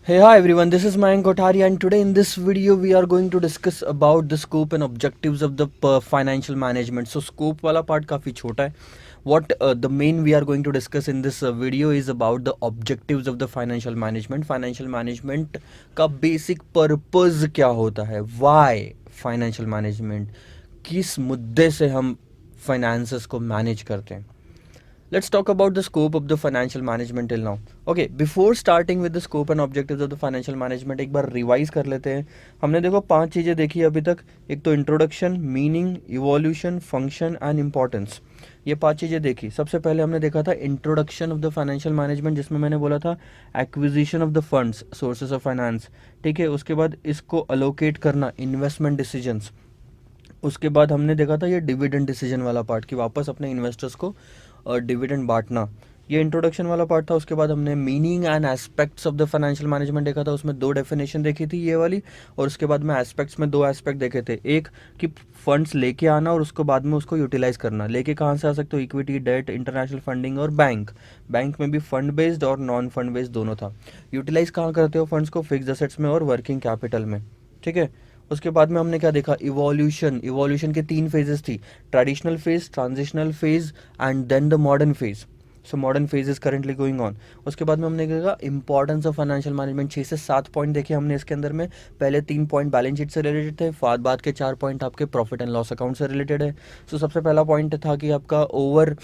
Hey, hi everyone, this is Mayank Kothari, and today in this video we are going to discuss about the scope and objectives of the financial management. So scope वाला part काफ़ी छोटा है. What the main we are going to discuss in this video is about the objectives of the financial management. Financial management का basic purpose क्या होता है, why financial management, किस मुद्दे से हम finances को manage करते हैं. Let's talk about the scope of the financial management till now. Okay, before starting with the scope and objectives of the financial management, एक बार रिवाइज कर लेते हैं. हमने देखो 5 चीज़ें देखी अभी तक. एक तो introduction, meaning, evolution, function and importance. ये 5 चीज़ें देखी. सबसे पहले हमने देखा था introduction of the financial management, जिसमें मैंने बोला था acquisition of the funds, sources of finance. ठीक है, उसके बाद इसको अलोकेट करना, इन्वेस्टमेंट डिसीजंस. उसके बाद हमने देखा था ये डिविडेंड डिसीजन वाला पार्ट, कि वापस अपने इन्वेस्टर्स को डिविडेंड बांटना. ये इंट्रोडक्शन वाला पार्ट था. उसके बाद हमने meaning and aspects of the financial management देखा था. उसमें 2 डेफिनेशन देखी थी, ये वाली. और उसके बाद में एस्पेक्ट्स में 2 एस्पेक्ट देखे थे. एक कि फंड्स लेके आना और उसको बाद में उसको यूटिलाइज करना. लेके कहाँ से आ सकते हो, इक्विटी, डेट, इंटरनेशनल फंडिंग और बैंक. बैंक में भी फंड बेस्ड और नॉन फंड बेस्ड दोनों था. यूटिलाइज कहाँ करते हो फंड्स को, फिक्स्ड एसेट्स में और वर्किंग कैपिटल में. ठीक है. उसके बाद में हमने क्या देखा, इवोल्यूशन. इवोल्यूशन के 3 फेजेस थी, traditional phase, transitional phase and then the modern phase. So modern phase is currently going on. उसके बाद में हमने देखा इंपॉर्टेंस ऑफ फाइनेंशियल मैनेजमेंट. 6 से 7 पॉइंट देखे हमने इसके अंदर में. पहले 3 पॉइंट बैलेंस शीट से रिलेटेड थे, बाद के 4 पॉइंट आपके प्रॉफिट एंड लॉस अकाउंट से रिलेटेड है. सो सबसे पहला पॉइंट था कि आपका ओवर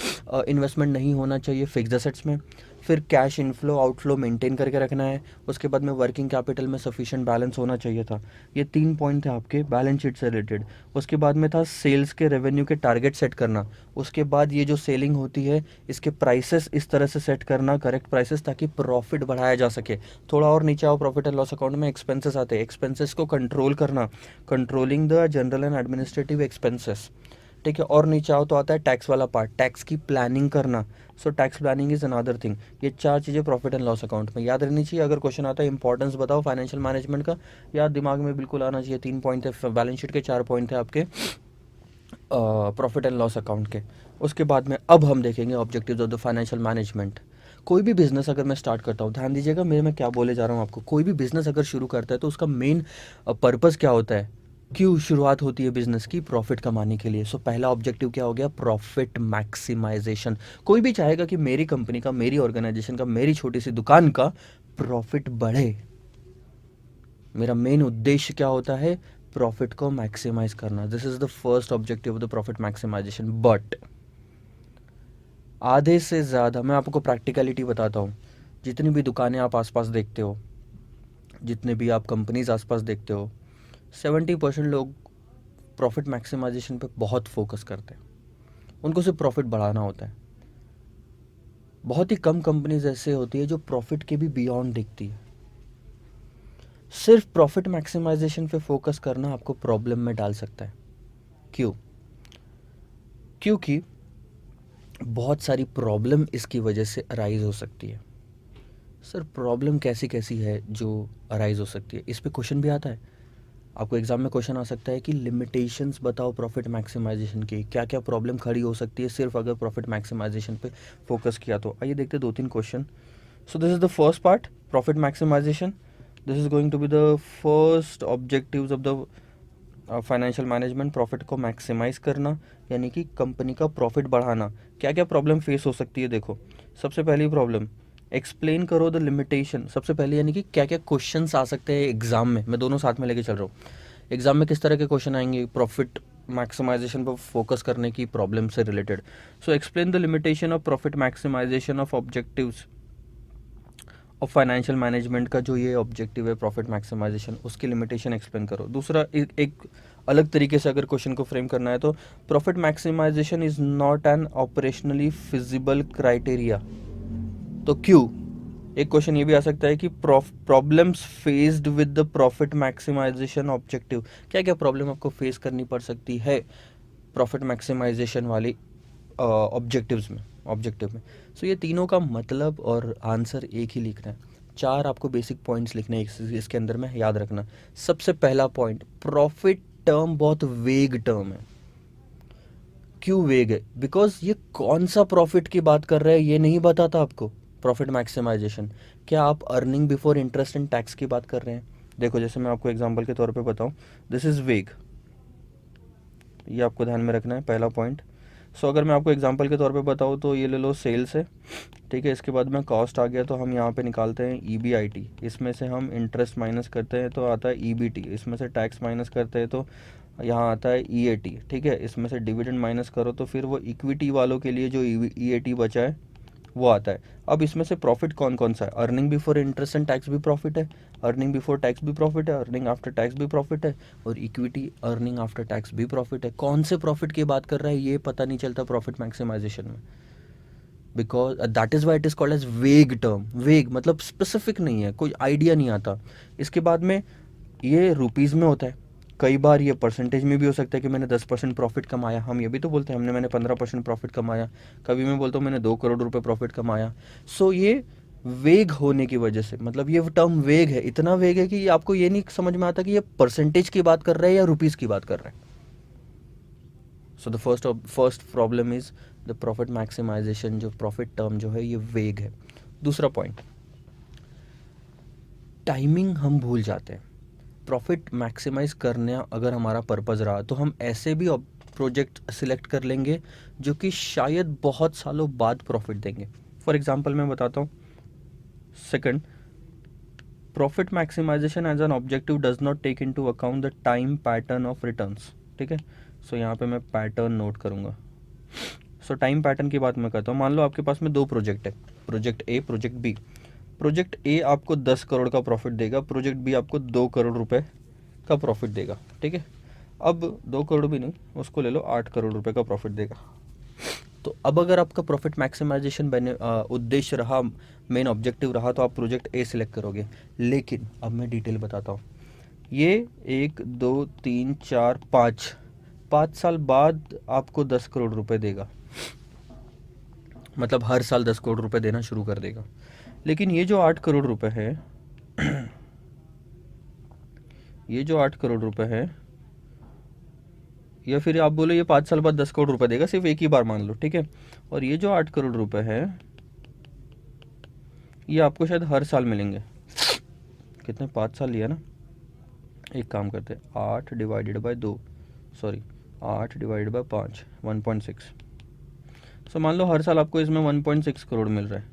इन्वेस्टमेंट नहीं होना चाहिए फिक्स्ड एसेट्स में. फिर कैश इनफ्लो आउटफ्लो मेंटेन करके रखना है. उसके बाद में वर्किंग कैपिटल में सफिशिएंट बैलेंस होना चाहिए था. ये 3 पॉइंट थे आपके बैलेंस शीट से रिलेटेड. उसके बाद में था सेल्स के रेवेन्यू के टारगेट सेट करना. उसके बाद ये जो सेलिंग होती है इसके प्राइसेस इस तरह से सेट करना, करेक्ट प्राइसेस, ताकि प्रॉफिट बढ़ाया जा सके. थोड़ा और नीचे आओ, प्रॉफिट एंड लॉस अकाउंट में एक्सपेंसेस आते हैं. एक्सपेंसेस को कंट्रोल करना, controlling the general and administrative expenses. ठीक है. और नीचे आओ तो आता है टैक्स वाला पार्ट, टैक्स की प्लानिंग करना. So tax planning is another thing. ये 4 चीज़ें प्रॉफिट एंड लॉस अकाउंट में याद रहनी चाहिए. अगर क्वेश्चन आता है इंपॉर्टेंस बताओ फाइनेंशियल मैनेजमेंट का, याद दिमाग में बिल्कुल आना चाहिए. 3 पॉइंट थे बैलेंस शीट के, 4 पॉइंट थे आपके प्रॉफिट एंड लॉस अकाउंट के. उसके बाद में अब हम देखेंगे objectives of the financial management. कोई भी बिजनेस अगर मैं स्टार्ट करता हूँ, ध्यान दीजिएगा मेरे मैं क्या बोले जा रहा हूँ आपको. कोई भी बिजनेस अगर शुरू करता है तो उसका मेन पर्पज़ क्या होता है, क्यों शुरुआत होती है बिजनेस की, प्रॉफिट कमाने के लिए. सो पहला ऑब्जेक्टिव क्या हो गया, प्रॉफिट मैक्सिमाइजेशन. कोई भी चाहेगा कि मेरी कंपनी का, मेरी ऑर्गेनाइजेशन का, मेरी छोटी सी दुकान का प्रॉफिट बढ़े. मेरा मेन उद्देश्य क्या होता है, प्रॉफिट को मैक्सिमाइज करना. This is the first objective of the profit maximisation. But आधे से ज़्यादा मैं आपको प्रैक्टिकलिटी बताता हूँ. जितनी भी दुकानें आप आसपास देखते हो, जितने भी आप कंपनीज आसपास देखते हो, 70% लोग प्रॉफिट मैक्सिमाइजेशन पे बहुत फोकस करते हैं. उनको सिर्फ प्रॉफिट बढ़ाना होता है. बहुत ही कम कंपनीज ऐसे होती है जो प्रॉफिट के भी बियॉन्ड देखती है. सिर्फ प्रॉफिट मैक्सिमाइजेशन पे फोकस करना आपको प्रॉब्लम में डाल सकता है. क्यों? क्योंकि बहुत सारी प्रॉब्लम इसकी वजह से अराइज हो सकती है. सर प्रॉब्लम कैसी कैसी है जो अराइज हो सकती है, इस पे क्वेश्चन भी आता है. आपको एग्जाम में क्वेश्चन आ सकता है कि लिमिटेशंस बताओ प्रॉफिट मैक्सिमाइजेशन की, क्या क्या प्रॉब्लम खड़ी हो सकती है सिर्फ अगर प्रॉफिट मैक्सिमाइजेशन पे फोकस किया तो. आइए देखते हैं 2-3 question. So this is the first part, profit maximisation. This is going to be the first objectives of the financial management. Profit को मैक्सिमाइज करना यानी कि कंपनी का प्रॉफिट बढ़ाना. क्या क्या प्रॉब्लम फेस हो सकती है देखो. सबसे पहली प्रॉब्लम, एक्सप्लेन करो द लिमिटेशन. सबसे पहले यानी कि क्या क्या क्वेश्चंस आ सकते हैं एग्जाम में, मैं दोनों साथ में लेके चल रहा हूँ. एग्जाम में किस तरह के क्वेश्चन आएंगे प्रॉफिट मैक्सिमाइजेशन पर फोकस करने की प्रॉब्लम से related. So explain the limitation of profit maximisation of objectives और फाइनेंशियल मैनेजमेंट का जो ये ऑब्जेक्टिव है प्रॉफिट मैक्सिमाइजेशन, उसकी लिमिटेशन एक्सप्लेन करो. दूसरा एक अलग तरीके से अगर क्वेश्चन को फ्रेम करना है तो profit maximisation is not an operationally feasible criteria. तो क्यों? एक क्वेश्चन ये भी आ सकता है कि problems faced with the profit maximisation objective. क्या क्या प्रॉब्लम आपको फेस करनी पड़ सकती है प्रॉफिट मैक्सिमाइजेशन वाली ऑब्जेक्टिव में. सो ये तीनों का मतलब और आंसर एक ही लिखना है. 4 आपको बेसिक पॉइंट्स लिखने हैं इसके अंदर में, याद रखना. सबसे पहला पॉइंट, प्रॉफिट टर्म बहुत वेग टर्म है. क्यों वेग है? बिकॉज ये कौन सा प्रॉफिट की बात कर रहा है ये नहीं बताता आपको. प्रॉफिट मैक्सिमाइजेशन, क्या आप earning before interest and tax की बात कर रहे हैं? देखो जैसे मैं आपको एग्जांपल के तौर पे बताऊं, दिस इज़ वेग, ये आपको ध्यान में रखना है पहला पॉइंट। सो अगर मैं आपको एग्जांपल के तौर पे बताऊं तो ये ले लो सेल्स है, ठीक है। इसके बाद में कॉस्ट आ गया, तो हम यहाँ पे निकालते हैं EBIT, इसमें से हम इंटरेस्ट माइनस करते हैं तो आता है EBT, इसमें से टैक्स माइनस करते हैं तो यहाँ आता है EAT, ठीक है। इसमें से डिविडेंड माइनस करो तो फिर वो इक्विटी वालों के लिए जो EAT बचा है वो आता है। अब इसमें से प्रॉफिट कौन कौन सा है? Earning before interest and tax भी प्रॉफिट है, अर्निंग बिफोर टैक्स भी प्रॉफिट है, अर्निंग आफ्टर टैक्स भी प्रॉफिट है, और इक्विटी अर्निंग आफ्टर टैक्स भी प्रॉफिट है। कौन से प्रॉफिट की बात कर रहा है ये पता नहीं चलता प्रॉफिट मैक्सिमाइजेशन में, because that is why it is called as vague term. Vague मतलब स्पेसिफिक नहीं है, कोई आइडिया नहीं आता। इसके बाद में ये रुपीज़ में होता है, कई बार ये परसेंटेज में भी हो सकता है कि मैंने 10% प्रॉफिट कमाया, हम ये भी तो बोलते हैं मैंने 15% प्रॉफिट कमाया, कभी मैं बोलता हूँ मैंने 2 करोड़ रुपए प्रॉफिट कमाया। सो ये वेग होने की वजह से, मतलब ये टर्म वेग है, इतना वेग है कि आपको ये नहीं समझ में आता कि ये परसेंटेज की बात कर रहा है या रुपीज़ की बात कर रहा है। So the first problem is the profit maximisation, जो प्रॉफिट टर्म जो है ये वेग है। दूसरा पॉइंट, टाइमिंग हम भूल जाते हैं। प्रॉफिट मैक्सिमाइज करने अगर हमारा पर्पज़ रहा तो हम ऐसे भी प्रोजेक्ट सिलेक्ट कर लेंगे जो कि शायद बहुत सालों बाद प्रॉफिट देंगे। फॉर एग्जांपल मैं बताता हूँ, second, profit maximisation as an objective does not take into account the time pattern of returns, ठीक है। सो यहाँ पे मैं पैटर्न नोट करूँगा। सो टाइम पैटर्न की बात मैं करता हूँ। मान लो आपके पास में 2 प्रोजेक्ट है, project A, project B. Project A आपको 10 करोड़ का प्रॉफिट देगा, प्रोजेक्ट बी आपको 2 करोड़ रुपए का प्रॉफिट देगा, ठीक है। अब 2 करोड़ भी नहीं, उसको ले लो 8 करोड़ रुपए का प्रॉफिट देगा। तो अब अगर आपका प्रॉफिट मैक्सिमाइजेशन उद्देश्य रहा, मेन ऑब्जेक्टिव रहा, तो आप प्रोजेक्ट ए सिलेक्ट करोगे। लेकिन अब मैं डिटेल बताता हूँ, ये 1 2 3 4 5 साल बाद आपको 10 करोड़ रुपए देगा, मतलब हर साल 10 करोड़ रुपए देना शुरू कर देगा। लेकिन ये जो 8 करोड़ रुपए है ये जो 8 करोड़ रुपए है, या फिर आप बोलो ये 5 साल बाद 10 करोड़ रुपए देगा, सिर्फ एक ही बार मान लो, ठीक है। और ये जो 8 करोड़ रुपए है ये आपको शायद हर साल मिलेंगे। कितने, 5 साल लिया ना, एक काम करते हैं 8 divided by 2, sorry 8 divided by 5, 1.6। सो मान लो हर साल आपको इसमें 1.6 करोड़ मिल रहा है।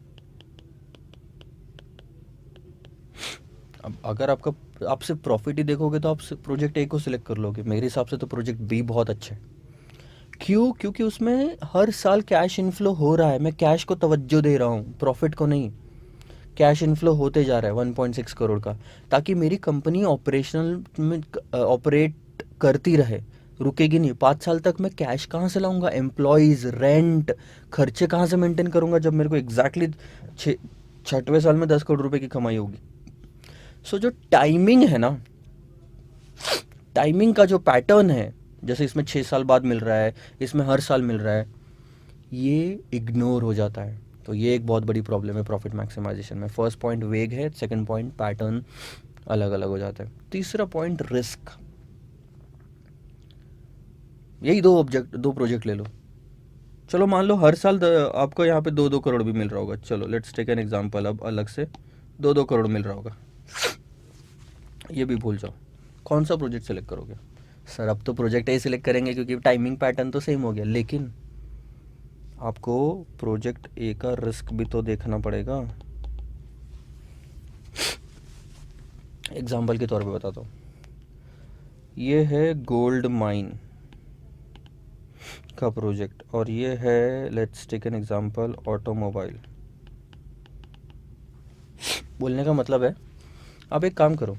अब अगर आप सिर्फ प्रॉफिट ही देखोगे तो आप प्रोजेक्ट ए को सिलेक्ट कर लोगे। मेरे हिसाब से तो प्रोजेक्ट बी बहुत अच्छा है। क्यों? क्योंकि उसमें हर साल कैश इनफ्लो हो रहा है, मैं कैश को तवज्जो दे रहा हूँ, प्रॉफिट को नहीं। कैश इनफ्लो होते जा रहा है 1.6 करोड़ का, ताकि मेरी कंपनी ऑपरेशनल में ऑपरेट करती रहे, रुकेगी नहीं। 5 साल तक मैं कैश कहाँ से लाऊंगा? एम्प्लॉयज़, रेंट, खर्चे कहाँ से मेंटेन करूंगा जब मेरे को एग्जैक्टली 6वें साल में 10 करोड़ रुपए की कमाई होगी। सो जो टाइमिंग है ना, टाइमिंग का जो पैटर्न है, जैसे इसमें 6 साल बाद मिल रहा है, इसमें हर साल मिल रहा है, ये इग्नोर हो जाता है। तो ये एक बहुत बड़ी प्रॉब्लम है प्रॉफिट मैक्सिमाइजेशन में। फर्स्ट पॉइंट वेग है, सेकंड पॉइंट पैटर्न अलग अलग हो जाता है, तीसरा पॉइंट रिस्क। यही दो प्रोजेक्ट ले लो। चलो मान लो हर साल आपको यहाँ पे 2-2 करोड़ भी मिल रहा होगा। चलो लेट्स टेक एन एग्जांपल, अब अलग से 2-2 करोड़ मिल रहा होगा, ये भी भूल जाओ। कौन सा प्रोजेक्ट सेलेक्ट करोगे? सर अब तो प्रोजेक्ट ए सिलेक्ट करेंगे क्योंकि टाइमिंग पैटर्न तो सेम हो गया, लेकिन आपको प्रोजेक्ट ए का रिस्क भी तो देखना पड़ेगा। एग्जाम्पल के तौर पे बताता हूँ, ये है गोल्ड माइन का प्रोजेक्ट, और ये है let's take an example automobile. बोलने का मतलब है, आप एक काम करो,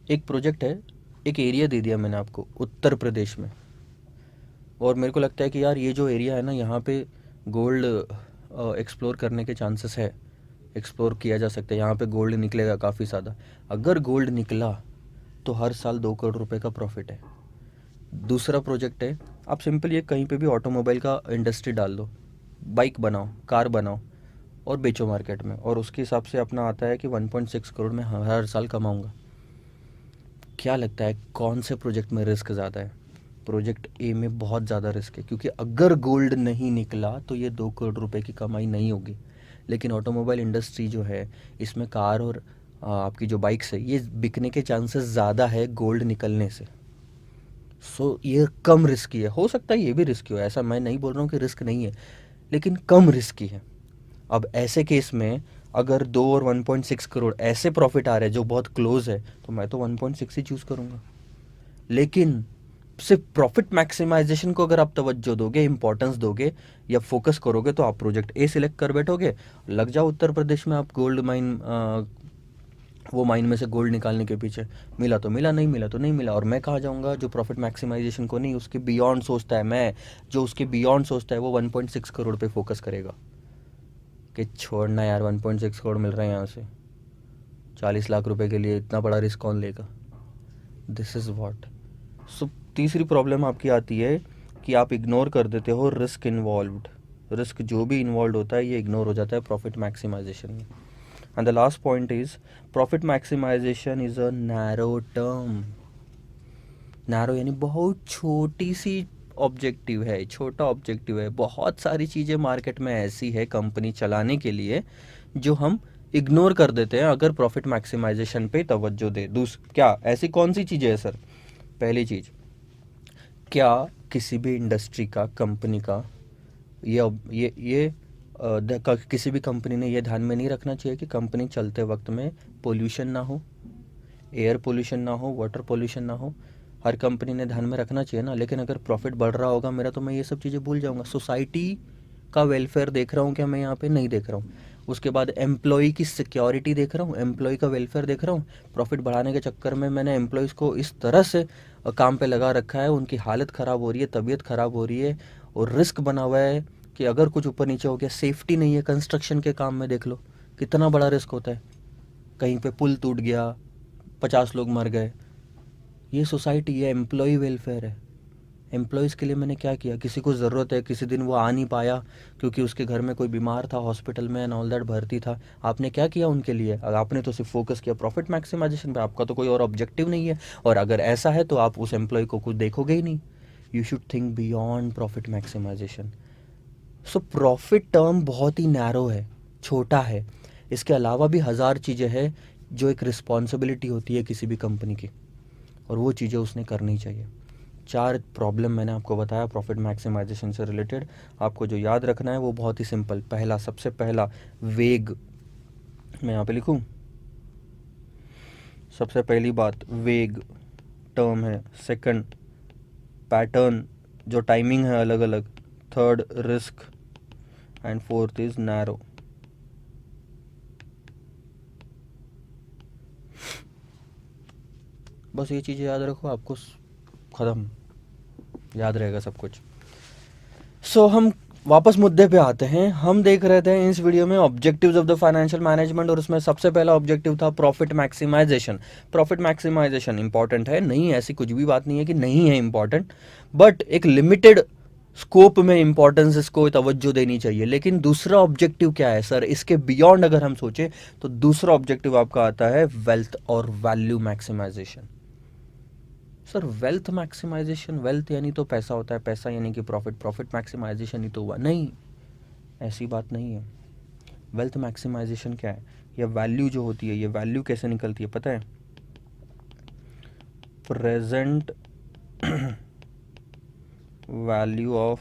एक प्रोजेक्ट है, एक एरिया दे दिया मैंने आपको उत्तर प्रदेश में, और मेरे को लगता है कि यार ये जो एरिया है ना, यहाँ पे गोल्ड एक्सप्लोर करने के चांसेस है, एक्सप्लोर किया जा सकता है, यहाँ पे गोल्ड निकलेगा काफ़ी ज़्यादा। अगर गोल्ड निकला तो हर साल 2 करोड़ रुपए का प्रॉफिट है। दूसरा प्रोजेक्ट है, आप सिंपल ये कहीं पे भी ऑटोमोबाइल का इंडस्ट्री डाल दो, बाइक बनाओ, कार बनाओ और बेचो मार्केट में, और उसके हिसाब से अपना आता है कि 1.6 करोड़ में हर साल कमाऊंगा। क्या लगता है कौन से प्रोजेक्ट में रिस्क ज़्यादा है? प्रोजेक्ट ए में बहुत ज़्यादा रिस्क है, क्योंकि अगर गोल्ड नहीं निकला तो ये 2 करोड़ रुपए की कमाई नहीं होगी। लेकिन ऑटोमोबाइल इंडस्ट्री जो है, इसमें कार और आपकी जो बाइक्स है, ये बिकने के चांसेस ज़्यादा है गोल्ड निकलने से। सो ये कम रिस्की है। हो सकता है ये भी रिस्की हो, ऐसा मैं नहीं बोल रहा हूँ कि रिस्क नहीं है, लेकिन कम रिस्की है। अब ऐसे केस में अगर 2 और 1.6 करोड़ ऐसे प्रॉफिट आ रहे हैं जो बहुत क्लोज है, तो मैं तो 1.6 ही चूज़ करूँगा। लेकिन सिर्फ प्रॉफिट मैक्सिमाइजेशन को अगर आप तवज्जो दोगे, इंपॉर्टेंस दोगे या फोकस करोगे, तो आप प्रोजेक्ट ए सिलेक्ट कर बैठोगे, लग जाओ उत्तर प्रदेश में आप गोल्ड माइन, वो माइन में से गोल्ड निकालने के पीछे। मिला तो मिला, नहीं मिला तो नहीं मिला। और मैं कहाँ जाऊँगा? जो प्रॉफिट मैक्सिमाइजेशन को नहीं, उसके बियॉन्ड सोचता है, मैं जो उसके बियॉन्ड सोचता है वो 1.6 करोड़ पे फोकस करेगा कि छोड़ना यार, 1.6 करोड़ मिल रहे हैं यहाँ से, 40 लाख रुपए के लिए इतना बड़ा रिस्क कौन लेगा? This is what. सो तीसरी प्रॉब्लम आपकी आती है कि आप इग्नोर कर देते हो रिस्क इन्वॉल्व्ड। रिस्क जो भी इन्वॉल्व होता है ये इग्नोर हो जाता है प्रॉफिट मैक्सिमाइजेशन में। And the last point is profit maximisation is a narrow term. Narrow यानी बहुत छोटी सी ऑब्जेक्टिव है, छोटा ऑब्जेक्टिव है। बहुत सारी चीज़ें मार्केट में ऐसी है कंपनी चलाने के लिए जो हम इग्नोर कर देते हैं अगर प्रॉफिट मैक्सिमाइजेशन पे तवज्जो दे। क्या ऐसी कौन सी चीज़ें हैं सर? पहली चीज़, क्या किसी भी इंडस्ट्री का, कंपनी का, किसी भी कंपनी ने ये ध्यान में नहीं रखना चाहिए कि कंपनी चलते वक्त में पोल्यूशन ना हो, एयर पोल्यूशन ना हो, वाटर पोल्यूशन ना हो? हर कंपनी ने ध्यान में रखना चाहिए ना। लेकिन अगर प्रॉफिट बढ़ रहा होगा मेरा, तो मैं ये सब चीज़ें भूल जाऊँगा। सोसाइटी का वेलफेयर देख रहा हूँ क्या मैं यहाँ पे? नहीं देख रहा हूँ। उसके बाद एम्प्लॉय की सिक्योरिटी देख रहा हूँ, एम्प्लॉय का वेलफेयर देख रहा हूँ। प्रॉफिट बढ़ाने के चक्कर में मैंने एम्प्लॉयज़ को इस तरह से काम पे लगा रखा है, उनकी हालत ख़राब हो रही है, तबीयत ख़राब हो रही है, और रिस्क बना हुआ है कि अगर कुछ ऊपर नीचे हो गया, सेफ्टी नहीं है। कंस्ट्रक्शन के काम में देख लो कितना बड़ा रिस्क होता है, कहीं पे पुल टूट गया, 50 लोग मर गए। ये सोसाइटी, ये एम्प्लॉय वेलफेयर है। एम्प्लॉयज़ के लिए मैंने क्या किया? किसी को ज़रूरत है, किसी दिन वो आ नहीं पाया क्योंकि उसके घर में कोई बीमार था, हॉस्पिटल में एंड ऑल दैट, भर्ती था, आपने क्या किया उनके लिए? अगर आपने तो सिर्फ फोकस किया प्रॉफिट मैक्सिमाइजेशन पे, आपका तो कोई और ऑब्जेक्टिव नहीं है। और अगर ऐसा है तो आप उस एम्प्लॉय को कुछ देखोगे ही नहीं। You should think beyond profit maximisation. So profit term बहुत ही नैरो है, छोटा है। इसके अलावा भी हज़ार चीज़ें हैं जो एक रिस्पॉन्सिबिलिटी होती है किसी भी कंपनी की, और वो चीज़ें उसने करनी चाहिए। 4 प्रॉब्लम मैंने आपको बताया प्रॉफिट मैक्सिमाइजेशन से रिलेटेड। आपको जो याद रखना है वो बहुत ही सिंपल। पहला, सबसे पहला, वेग। मैं यहाँ पे लिखूँ, सबसे पहली बात वेग टर्म है। सेकंड, पैटर्न, जो टाइमिंग है अलग अलग। Third, risk. And fourth is narrow. बस ये चीज़ें याद रखो, आपको ख़त्म, याद रहेगा सब कुछ। सो हम वापस मुद्दे पे आते हैं। हम देख रहे थे इस वीडियो में objectives of the financial management, और उसमें सबसे पहला ऑब्जेक्टिव था profit maximisation. Profit maximisation important है, नहीं ऐसी कुछ भी बात नहीं है कि नहीं है इंपॉर्टेंट, बट एक लिमिटेड स्कोप में इंपॉर्टेंस इसको तवज्जो देनी चाहिए। लेकिन दूसरा ऑब्जेक्टिव क्या है सर? इसके बियॉन्ड अगर हम सोचें तो दूसरा ऑब्जेक्टिव आपका आता है वेल्थ और value maximisation. Sir wealth maximisation, wealth यानी तो पैसा होता है, पैसा यानी कि प्रॉफिट, प्रॉफिट मैक्सिमाइजेशन ही तो हुआ? नहीं, ऐसी बात नहीं है। वेल्थ मैक्सिमाइजेशन क्या है? ये वैल्यू जो होती है, ये वैल्यू कैसे निकलती है पता है? Present value of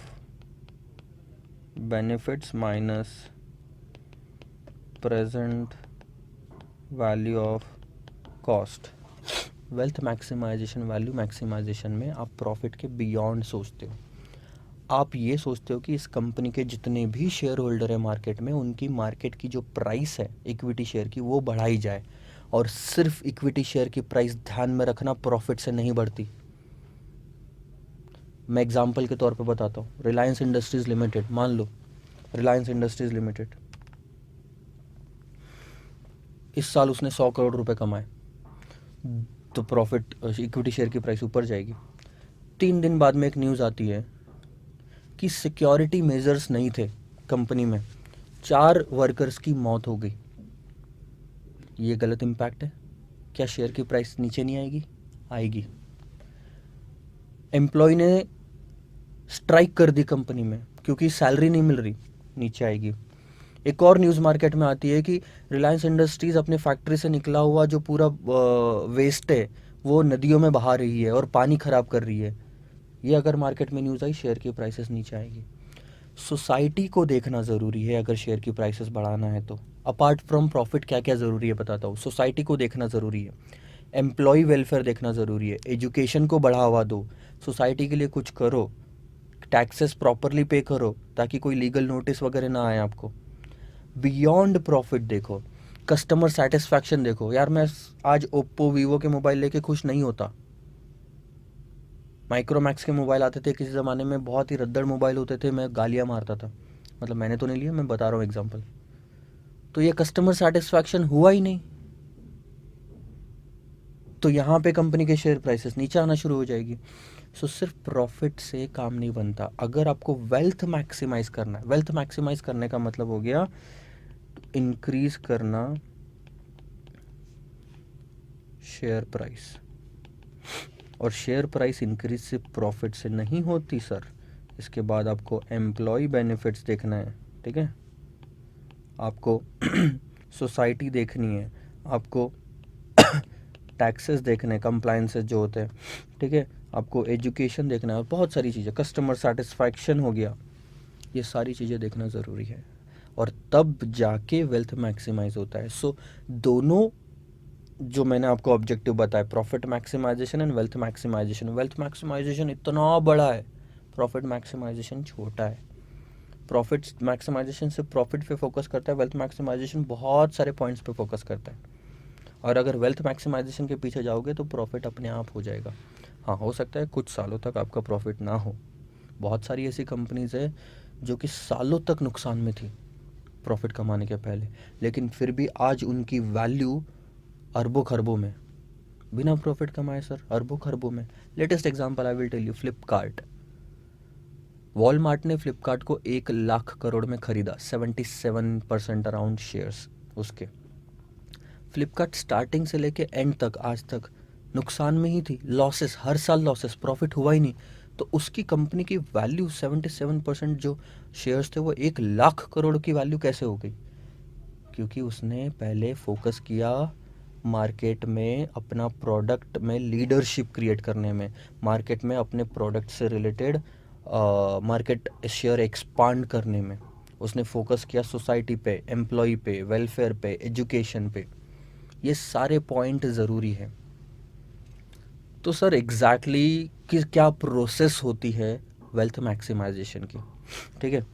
benefits minus present value of cost. Wealth maximisation, value maximisation में आप प्रॉफिट के बियॉन्ड सोचते हो। आप ये सोचते हो कि इस कंपनी के जितने भी शेयर होल्डर है मार्केट में, उनकी मार्केट की जो प्राइस है इक्विटी शेयर की, वो बढ़ाई जाए। और सिर्फ इक्विटी शेयर की प्राइस ध्यान में रखना, प्रॉफिट से नहीं बढ़ती। मैं एग्जांपल के तौर पे बताता हूँ। रिलायंस इंडस्ट्रीज़ लिमिटेड, मान लो रिलायंस इंडस्ट्रीज़ लिमिटेड, इस साल उसने 100 करोड़ रुपए कमाए, तो प्रॉफिट, इक्विटी शेयर की प्राइस ऊपर जाएगी। 3 दिन बाद में एक न्यूज़ आती है कि सिक्योरिटी मेजर्स नहीं थे कंपनी में, 4 वर्कर्स की मौत हो गई। ये गलत इम्पैक्ट है। क्या शेयर की प्राइस नीचे नहीं आएगी? आएगी। एम्प्लॉय ने स्ट्राइक कर दी कंपनी में क्योंकि सैलरी नहीं मिल रही, नीचे आएगी। एक और न्यूज़ मार्केट में आती है कि रिलायंस इंडस्ट्रीज़ अपने फैक्ट्री से निकला हुआ जो पूरा वेस्ट है वो नदियों में बहा रही है और पानी ख़राब कर रही है। ये अगर मार्केट में न्यूज़ आई, शेयर की प्राइसेस नीचे आएगी। सोसाइटी को देखना ज़रूरी है अगर शेयर की प्राइसेस बढ़ाना है तो। अपार्ट फ्रॉम प्रॉफिट क्या क्या ज़रूरी है बताता हूँ। सोसाइटी को देखना ज़रूरी है, एम्प्लॉय वेलफेयर देखना ज़रूरी है, एजुकेशन को बढ़ावा दो, सोसाइटी के लिए कुछ करो, टैक्सेस प्रॉपरली पे करो ताकि कोई लीगल नोटिस वगैरह ना आए आपको। बियॉन्ड प्रॉफिट देखो, कस्टमर सेटिस्फैक्शन देखो। यार मैं आज ओप्पो वीवो के मोबाइल लेके खुश नहीं होता। माइक्रोमैक्स के मोबाइल आते थे किसी ज़माने में, बहुत ही रद्दड़ मोबाइल होते थे, मैं गालियाँ मारता था। मतलब मैंने तो नहीं लिया, मैं बता रहा हूँ एग्जांपल। तो ये कस्टमर सेटिस्फैक्शन हुआ ही नहीं, तो यहाँ पे कंपनी के शेयर प्राइसेस नीचे आना शुरू हो जाएगी। सो सिर्फ प्रॉफिट से काम नहीं बनता। अगर आपको वेल्थ मैक्सिमाइज करना है, वेल्थ मैक्सिमाइज करने का मतलब हो गया इंक्रीज करना शेयर प्राइस, और शेयर प्राइस इंक्रीज से प्रॉफिट से नहीं होती सर। इसके बाद आपको एम्प्लॉय बेनिफिट्स देखना है, ठीक है, आपको सोसाइटी देखनी है, आपको टैक्सेस देखने हैं, कंप्लायंसेस जो होते हैं, ठीक है, आपको एजुकेशन देखना है और बहुत सारी चीज़ें, कस्टमर सेटिस्फैक्शन हो गया, ये सारी चीज़ें देखना ज़रूरी है और तब जाके वेल्थ मैक्सिमाइज होता है। सो दोनों जो मैंने आपको ऑब्जेक्टिव बताया, profit maximisation and wealth maximisation इतना बड़ा है, प्रॉफिट मैक्सिमाइजेशन छोटा है। प्रॉफिट मैक्सिमाइजेशन से प्रॉफिट पे फोकस करता है, वेल्थ मैक्सिमाइजेशन बहुत सारे पॉइंट्स पे फोकस करता है। और अगर वेल्थ मैक्सिमाइजेशन के पीछे जाओगे तो प्रॉफिट अपने आप हो जाएगा। हाँ, हो सकता है कुछ सालों तक आपका प्रॉफिट ना हो। बहुत सारी ऐसी कंपनीज है जो कि सालों तक नुकसान में थी प्रॉफिट कमाने के पहले, लेकिन फिर भी आज उनकी वैल्यू अरबों खरबों में, बिना प्रॉफिट कमाए सर, अरबों खरबों में। Latest example I will tell you, Flipkart. Walmart ने फ्लिपकार्ट को 1 लाख करोड़ में खरीदा, 77% अराउंड शेयर्स उसके। फ्लिपकार्ट स्टार्टिंग से लेके एंड तक आज तक नुकसान में ही थी, लॉसेस, हर साल लॉसेस, प्रॉफिट हुआ ही नहीं। तो उसकी कंपनी की वैल्यू 77% जो शेयर्स थे वो 1 लाख करोड़ की वैल्यू कैसे हो गई? क्योंकि उसने पहले फोकस किया मार्केट में, अपना प्रोडक्ट में लीडरशिप क्रिएट करने में, मार्केट में अपने प्रोडक्ट से रिलेटेड मार्केट शेयर एक्सपांड करने में। उसने फोकस किया सोसाइटी पे, एम्प्लॉय पे, वेलफेयर पे, एजुकेशन पे। ये सारे पॉइंट ज़रूरी है। तो सर एग्जैक्टली कि क्या प्रोसेस होती है वेल्थ मैक्सिमाइजेशन की, ठीक है,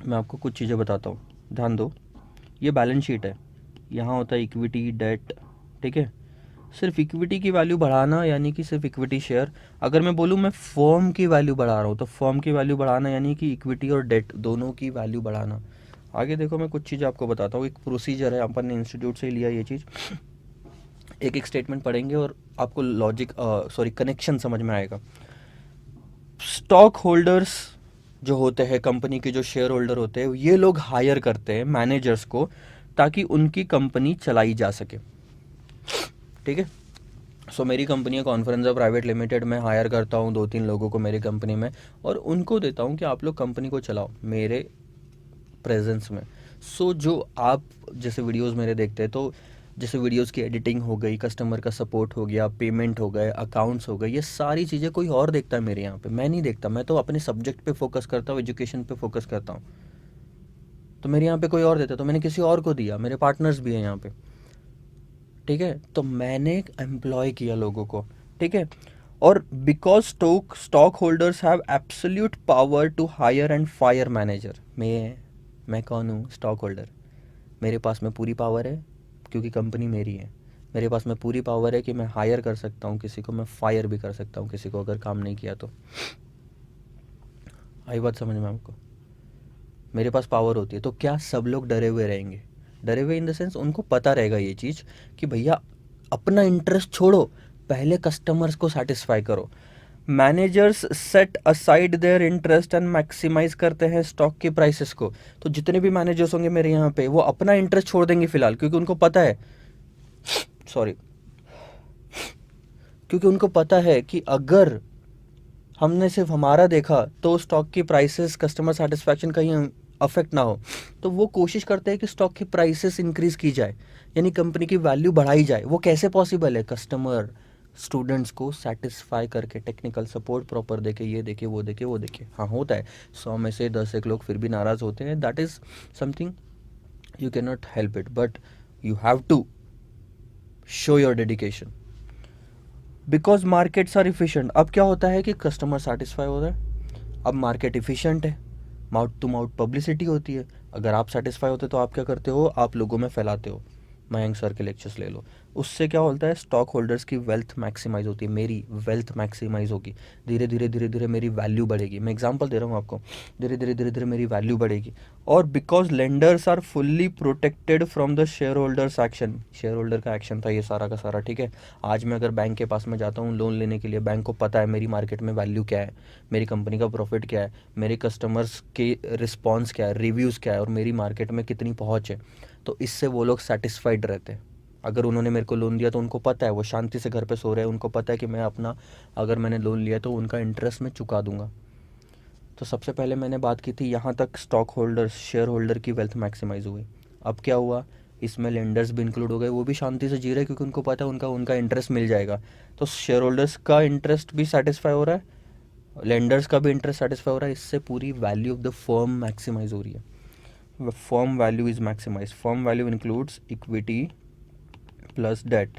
मैं आपको कुछ चीज़ें बताता हूँ, ध्यान दो। ये बैलेंस शीट है, यहाँ होता है इक्विटी, डेट, ठीक है। सिर्फ इक्विटी की वैल्यू बढ़ाना यानी कि सिर्फ इक्विटी शेयर। अगर मैं बोलूँ मैं फर्म की वैल्यू बढ़ा रहा हूँ तो फर्म की वैल्यू बढ़ाना यानी कि इक्विटी और डेट दोनों की वैल्यू बढ़ाना। आगे देखो, मैं कुछ चीज़ें आपको बताता हूँ, एक प्रोसीजर है, अपन ने इंस्टीट्यूट से ही लिया ये चीज़। एक एक स्टेटमेंट पढ़ेंगे और आपको लॉजिक, सॉरी, कनेक्शन समझ में आएगा। स्टॉक होल्डर्स जो होते हैं, कंपनी के जो शेयर होल्डर होते हैं, ये लोग हायर करते हैं मैनेजर्स को ताकि उनकी कंपनी चलाई जा सके, ठीक है। सो मेरी कंपनी है कॉन्फ्रेंस प्राइवेट लिमिटेड, मैं हायर करता हूँ 2-3 लोगों को मेरी कंपनी में और उनको देता हूँ कि आप लोग कंपनी को चलाओ मेरे प्रेजेंस में। सो जो आप जैसे वीडियोस मेरे देखते हैं, तो जैसे वीडियोस की एडिटिंग हो गई, कस्टमर का सपोर्ट हो गया, पेमेंट हो गए, अकाउंट्स हो गए, ये सारी चीज़ें कोई और देखता है मेरे यहाँ पे, मैं नहीं देखता। मैं तो अपने सब्जेक्ट पे फोकस करता हूँ, एजुकेशन पे फोकस करता हूँ। तो मेरे यहाँ पे कोई और देता है तो मैंने किसी और को दिया, मेरे पार्टनर्स भी हैं यहाँ पे, ठीक है। तो मैंने एम्प्लॉय किया लोगों को, ठीक है। और because stock holders have absolute power to hire and fire manager. मैं कौन हूँ? Stock holder. मेरे पास में पूरी पावर है क्योंकि कंपनी मेरी है। मेरे पास में पूरी पावर है कि मैं हायर कर सकता हूँ किसी को, मैं फायर भी कर सकता हूँ किसी को अगर काम नहीं किया तो। आई बात समझ में आपको? मेरे पास पावर होती है तो क्या सब लोग डरे हुए रहेंगे? डरे हुए इन द सेंस उनको पता रहेगा ये चीज़ कि भैया अपना इंटरेस्ट छोड़ो, पहले कस्टमर्स को सेटिस्फाई करो। Managers set aside their interest and maximise करते हैं स्टॉक की प्राइसेस को। तो जितने भी मैनेजर्स होंगे मेरे यहाँ पे, वो अपना इंटरेस्ट छोड़ देंगे फिलहाल, क्योंकि उनको पता है, सॉरी, क्योंकि उनको पता है कि अगर हमने सिर्फ हमारा देखा तो स्टॉक की प्राइसेस कस्टमर सेटिस्फैक्शन कहीं अफेक्ट ना हो, तो वो कोशिश करते हैं कि स्टॉक की प्राइसेस इंक्रीज की जाए, यानी कंपनी की वैल्यू बढ़ाई जाए। वो कैसे पॉसिबल है? कस्टमर स्टूडेंट्स को सेटिस्फाई करके, टेक्निकल सपोर्ट प्रॉपर देके, ये देखे वो देखे वो देखे। हाँ होता है, 100 में से 10 एक लोग फिर भी नाराज़ होते हैं, that is something you can not help it, but you have to show your dedication because markets are efficient. अब क्या होता है कि कस्टमर सेटिस्फाई हो रहा है, अब मार्केट इफिशिएंट है, माउथ टू माउथ पब्लिसिटी होती है। अगर आप सेटिस्फाई होते तो आप क्या करते हो? आप लोगों में फैलाते हो। मयंक सर के लेक्चर्स ले लो, उससे क्या होता है? स्टॉक होल्डर्स की वेल्थ मैक्सिमाइज होती है, मेरी वेल्थ मैक्सिमाइज होगी। धीरे धीरे धीरे धीरे मेरी वैल्यू बढ़ेगी। मैं एग्जांपल दे रहा हूँ आपको, धीरे धीरे धीरे धीरे मेरी वैल्यू बढ़ेगी। और because lenders are fully protected from the share holders action, share holder का एक्शन था ये सारा का सारा, ठीक है। आज मैं अगर बैंक के पास में जाता हूँ लोन लेने के लिए, बैंक को पता है मेरी मार्केट में वैल्यू क्या है, मेरी कंपनी का प्रॉफिट क्या है, मेरे कस्टमर्स के रिस्पॉन्स क्या है, रिव्यूज़ क्या है, और मेरी मार्केट में कितनी पहुँच है। तो इससे वो लोग सेटिस्फाइड रहते हैं। अगर उन्होंने मेरे को लोन दिया तो उनको पता है, वो शांति से घर पे सो रहे हैं, उनको पता है कि मैं अपना, अगर मैंने लोन लिया तो उनका इंटरेस्ट मैं चुका दूंगा। तो सबसे पहले मैंने बात की थी यहाँ तक स्टॉक होल्डर, शेयर होल्डर की वेल्थ मैक्सिमाइज हुई। अब क्या हुआ? इसमें लेंडर्स भी इंक्लूड हो गए, वो भी शांति से जी रहे हैं क्योंकि उनको पता है उनका उनका इंटरेस्ट मिल जाएगा। तो शेयर होल्डर्स का इंटरेस्ट भी सेटिस्फाई हो रहा है, लेंडर्स का भी इंटरेस्ट सेटिस्फाई हो रहा है। इससे पूरी value of the firm maximise हो रही है। Firm value is maximise, firm value includes equity plus debt.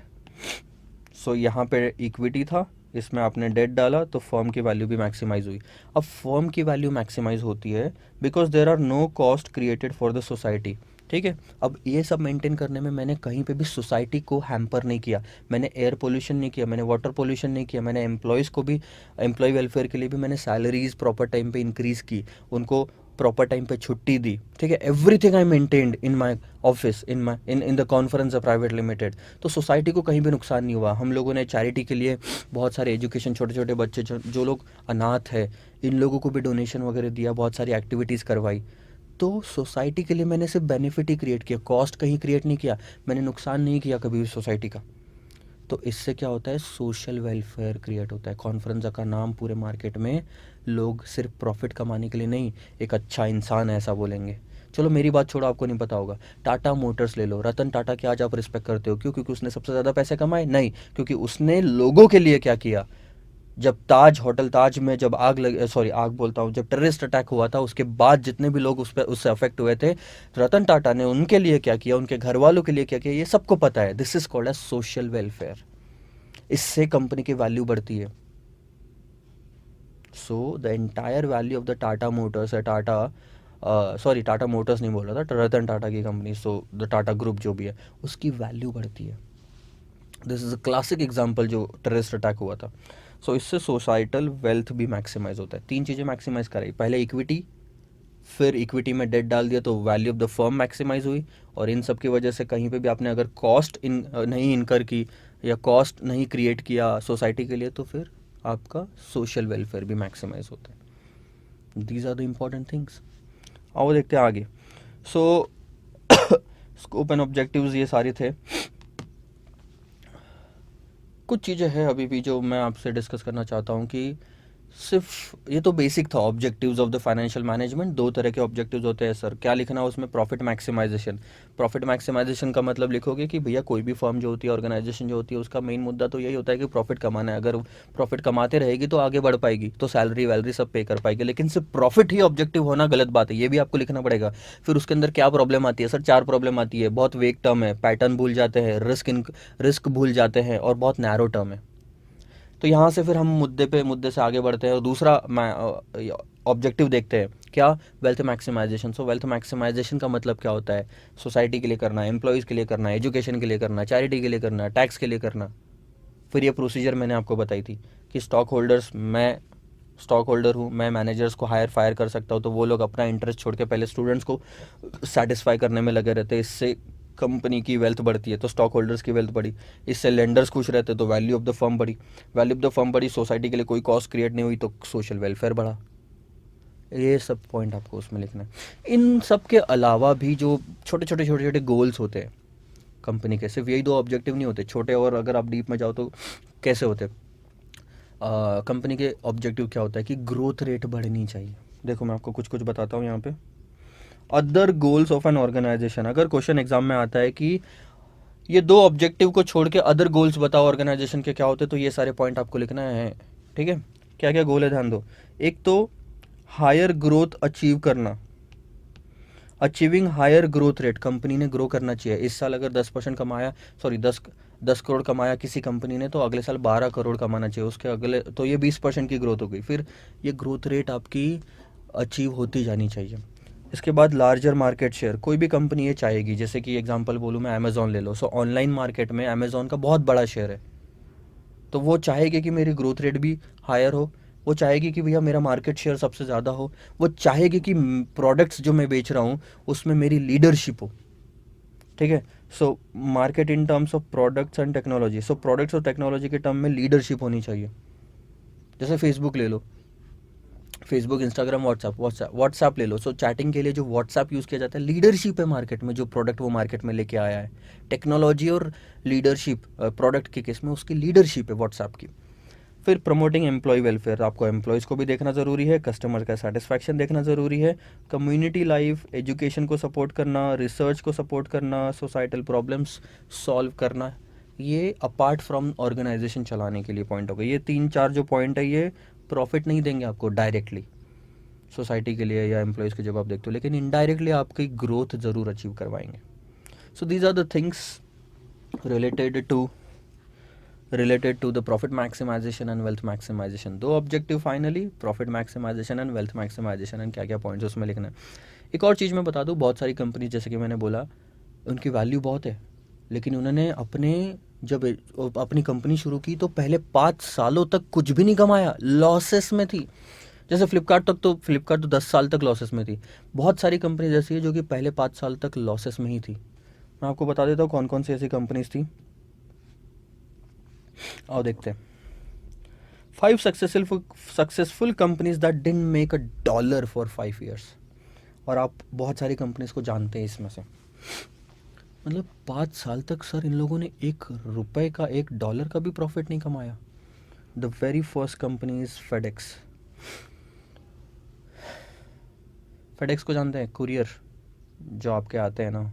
So यहाँ पे इक्विटी था, इसमें आपने डेट डाला तो फर्म की वैल्यू भी मैक्सिमाइज हुई। अब फर्म की वैल्यू मैक्सिमाइज होती है because there are no cost created for the society, ठीक है। अब ये सब मेंटेन करने में मैंने कहीं पे भी सोसाइटी को हैम्पर नहीं किया, मैंने एयर पोल्यूशन नहीं किया, मैंने वाटर पोल्यूशन नहीं किया, मैंने एम्प्लॉयज़ को भी, एम्प्लॉय वेलफेयर के लिए भी मैंने सैलरीज प्रॉपर टाइम पे इंक्रीज़ की, उनको प्रॉपर टाइम पे छुट्टी दी, ठीक है। Everything I maintained in my office, in my in the conference private limited. तो सोसाइटी को कहीं भी नुकसान नहीं हुआ। हम लोगों ने चैरिटी के लिए बहुत सारे एजुकेशन, छोटे छोटे बच्चे जो लोग अनाथ है, इन लोगों को भी डोनेशन वगैरह दिया, बहुत सारी एक्टिविटीज़ करवाई। तो सोसाइटी के लिए मैंने सिर्फ बेनिफिट ही क्रिएट किया, कॉस्ट कहीं क्रिएट नहीं किया, मैंने नुकसान नहीं किया कभी भी सोसाइटी का। तो इससे क्या होता है? सोशल वेलफेयर क्रिएट होता है। कॉन्फ्रेंस का नाम पूरे मार्केट में लोग सिर्फ प्रॉफिट कमाने के लिए नहीं, एक अच्छा इंसान है ऐसा बोलेंगे। चलो मेरी बात छोड़ो, आपको नहीं पता होगा, टाटा मोटर्स ले लो, रतन टाटा की आज आप रिस्पेक्ट करते हो, क्यों? क्योंकि उसने सबसे ज़्यादा पैसे कमाए? नहीं, क्योंकि उसने लोगों के लिए क्या किया। जब ताज होटल, ताज में जब आग लग, सॉरी आग बोलता हूँ, जब टेररिस्ट अटैक हुआ था उसके बाद जितने भी लोग उस पर उससे अफेक्ट हुए थे, रतन टाटा ने उनके लिए क्या किया, उनके घर वालों के लिए क्या किया, ये सबको पता है। This is called as social welfare. इससे कंपनी की वैल्यू बढ़ती है। So the entire value of the Tata Motors है, टाटा, सॉरी टाटा मोटर्स नहीं बोल रहा था, रतन टाटा की company, so the Tata group जो भी है, उसकी वैल्यू बढ़ती है। This is a classic example जो टेररिस्ट अटैक हुआ था। सो इससे सोसाइटल वेल्थ भी मैक्सिमाइज होता है। तीन चीज़ें मैक्सिमाइज कराई, पहले इक्विटी, फिर इक्विटी में डेट डाल दिया तो value of the firm maximise हुई। और इन सब की वजह से कहीं पे भी आपने अगर कॉस्ट नहीं इनकर की या कॉस्ट नहीं क्रिएट किया सोसाइटी के लिए, तो फिर आपका सोशल वेलफेयर भी मैक्सिमाइज होता है। These are the important things. आओ देखते हैं आगे। सो स्कोप एंड ऑब्जेक्टिव्स ये सारे थे। कुछ चीज़ें हैं अभी भी जो मैं आपसे डिस्कस करना चाहता हूँ कि सिर्फ ये तो बेसिक था, objectives of the financial management. दो तरह के ऑब्जेक्टिव्स होते हैं सर, क्या लिखना है उसमें? Profit maximisation. प्रॉफिट मैक्सिमाइजेशन का मतलब लिखोगे कि भैया कोई भी फर्म जो होती है, ऑर्गेनाइजेशन जो होती है, उसका मेन मुद्दा तो यही होता है कि प्रॉफिट कमाना है। अगर प्रॉफिट कमाते रहेगी तो आगे बढ़ पाएगी, तो सैलरी वैलरी सब पे कर पाएगी। लेकिन सिर्फ प्रॉफिट ही ऑब्जेक्टिव होना गलत बात है, ये भी आपको लिखना पड़ेगा। फिर उसके अंदर क्या प्रॉब्लम आती है सर? चार प्रॉब्लम आती है। बहुत वेग टर्म है, पैटर्न भूल जाते हैं, रिस्क भूल जाते हैं, और बहुत नैरो टर्म है। तो यहाँ से फिर हम मुद्दे से आगे बढ़ते हैं और दूसरा ऑब्जेक्टिव देखते हैं, क्या? Wealth maximisation. So wealth maximisation का मतलब क्या होता है? सोसाइटी के लिए करना, एम्प्लॉयज़ के लिए करना, एजुकेशन के लिए करना, चैरिटी के लिए करना, टैक्स के लिए करना। फिर ये प्रोसीजर मैंने आपको बताई थी कि स्टॉक होल्डर्स, मैं स्टॉक होल्डर हूँ, मैं मैनेजर्स को हायर फायर कर सकता हूँ, तो वो लोग अपना इंटरेस्ट छोड़ के पहले स्टूडेंट्स को सेटिस्फाई करने में लगे रहते हैं। इससे कंपनी की वेल्थ बढ़ती है, तो स्टॉक होल्डर्स की वेल्थ बढ़ी। इससे लेंडर्स खुश रहते, तो वैल्यू ऑफ द फर्म बढ़ी। वैल्यू ऑफ द फर्म बढ़ी, सोसाइटी के लिए कोई कॉस्ट क्रिएट नहीं हुई, तो सोशल वेलफेयर बढ़ा। ये सब पॉइंट आपको उसमें लिखना है। इन सब के अलावा भी जो छोटे छोटे गोल्स होते हैं कंपनी के, सिर्फ यही दो ऑब्जेक्टिव नहीं होते छोटे, और अगर आप डीप में जाओ तो कैसे होते हैं? कंपनी के ऑब्जेक्टिव क्या होता है कि ग्रोथ रेट बढ़नी चाहिए। देखो मैं आपको कुछ कुछ बताता हूँ यहाँ पे। Other goals of an organisation, अगर क्वेश्चन एग्जाम में आता है कि ये दो ऑब्जेक्टिव को छोड़ के अदर गोल्स बताओ ऑर्गेनाइजेशन के क्या होते हैं, तो ये सारे पॉइंट आपको लिखना है। ठीक है, क्या क्या गोल है ध्यान दो। एक तो हायर ग्रोथ अचीव करना, achieving higher growth rate, company ने ग्रो करना चाहिए। इस साल अगर 10% कमाया, सॉरी 10 करोड़ कमाया किसी कंपनी ने, तो अगले साल 12 करोड़ कमाना चाहिए, उसके अगले तो ये 20% की ग्रोथ हो गई। फिर ये ग्रोथ रेट आपकी अचीव होती जानी चाहिए। इसके बाद लार्जर मार्केट शेयर, कोई भी कंपनी ये चाहेगी, जैसे कि एग्जांपल बोलूँ मैं, अमेज़ॉन ले लो। सो ऑनलाइन मार्केट में अमेज़ॉन का बहुत बड़ा शेयर है, तो वो चाहेगी कि मेरी ग्रोथ रेट भी हायर हो, वो चाहेगी कि भैया मेरा मार्केट शेयर सबसे ज़्यादा हो, वो चाहेगी कि प्रोडक्ट्स जो मैं बेच रहा हूँ उसमें मेरी लीडरशिप हो। ठीक है, so market in terms of products and technology, so products और टेक्नोलॉजी के टर्म में लीडरशिप होनी चाहिए। जैसे फेसबुक ले लो, फेसबुक, इंस्टाग्राम, व्हाट्सएप ले लो। सो चैटिंग के लिए जो व्हाट्सएप यूज़ किया जाता है, लीडरशिप है मार्केट में, जो प्रोडक्ट वो मार्केट में लेके आया है। टेक्नोलॉजी और लीडरशिप, प्रोडक्ट के केस में उसकी लीडरशिप है व्हाट्सएप की। फिर प्रमोटिंग एम्प्लॉय वेलफेयर, आपको एम्प्लॉयज़ को भी देखना ज़रूरी है, कस्टमर का सेटिस्फैक्शन देखना ज़रूरी है, कम्युनिटी लाइफ, एजुकेशन को सपोर्ट करना, रिसर्च को सपोर्ट करना, सोसाइटल प्रॉब्लम्स सॉल्व करना। ये अपार्ट फ्रॉम ऑर्गेनाइजेशन चलाने के लिए पॉइंट हो गए। ये 3-4 जो पॉइंट है, ये प्रॉफिट नहीं देंगे आपको डायरेक्टली सोसाइटी के लिए या एम्प्लॉयज़ के जब आप देखते हो, लेकिन इनडायरेक्टली आपकी ग्रोथ ज़रूर अचीव करवाएंगे। So these are the things related to the profit maximization and wealth maximization। दो objective finally, profit maximisation and wealth maximisation, and क्या क्या पॉइंट्स उसमें लिखना है। एक और चीज़ मैं बता दूँ, बहुत सारी कंपनी जैसे कि मैंने बोला उनकी वैल्यू बहुत है, लेकिन उन्होंने जब अपनी कंपनी शुरू की तो पहले 5 सालों तक कुछ भी नहीं कमाया, लॉसेस में थी। जैसे फ्लिपकार्ट तो 10 साल तक लॉसेस में थी। बहुत सारी कंपनी ऐसी है जो कि पहले 5 साल तक लॉसेस में ही थी। मैं आपको बता देता हूँ कौन कौन सी ऐसी कंपनीज थी। आओ देखते हैं। 5 successful companies that didn't make a dollar for 5 years। और आप बहुत सारी कंपनीज को जानते हैं इसमें से, मतलब 5 साल तक सर इन लोगों ने $1 का, $1 का भी प्रॉफिट नहीं कमाया। The very first company is FedEx. FedEx को जानते हैं, कुरियर जो आपके आते हैं ना,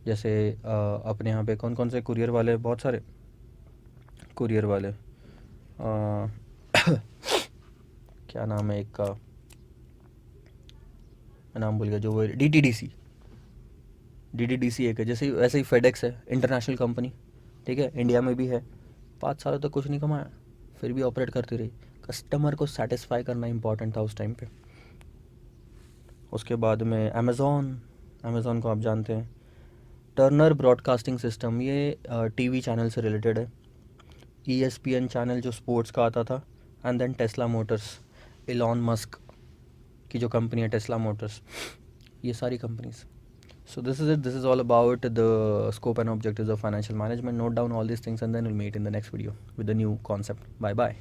जैसे अपने यहाँ पे कौन कौन से कुरियर वाले, बहुत सारे कुरियर वाले, क्या नाम है एक का, मैं नाम भूल गया, जो वो DTDC एक है, जैसे वैसे ही फेडेक्स है, इंटरनेशनल कंपनी। ठीक है, इंडिया में भी है। 5 सालों तक कुछ नहीं कमाया, फिर भी ऑपरेट करती रही। कस्टमर को सेटिस्फाई करना इंपॉर्टेंट था उस टाइम पे। उसके बाद में अमेज़ॉन को आप जानते हैं। टर्नर ब्रॉडकास्टिंग सिस्टम, ये टीवी चैनल से रिलेटेड है। ESPN चैनल जो स्पोर्ट्स का आता था। And then Tesla Motors, Elon Musk की जो कंपनी है टेस्ला मोटर्स, ये सारी companies. So this is it. This is all about the scope and objectives of financial management. Note down all these things and then we'll meet in the next video with the new concept. Bye bye.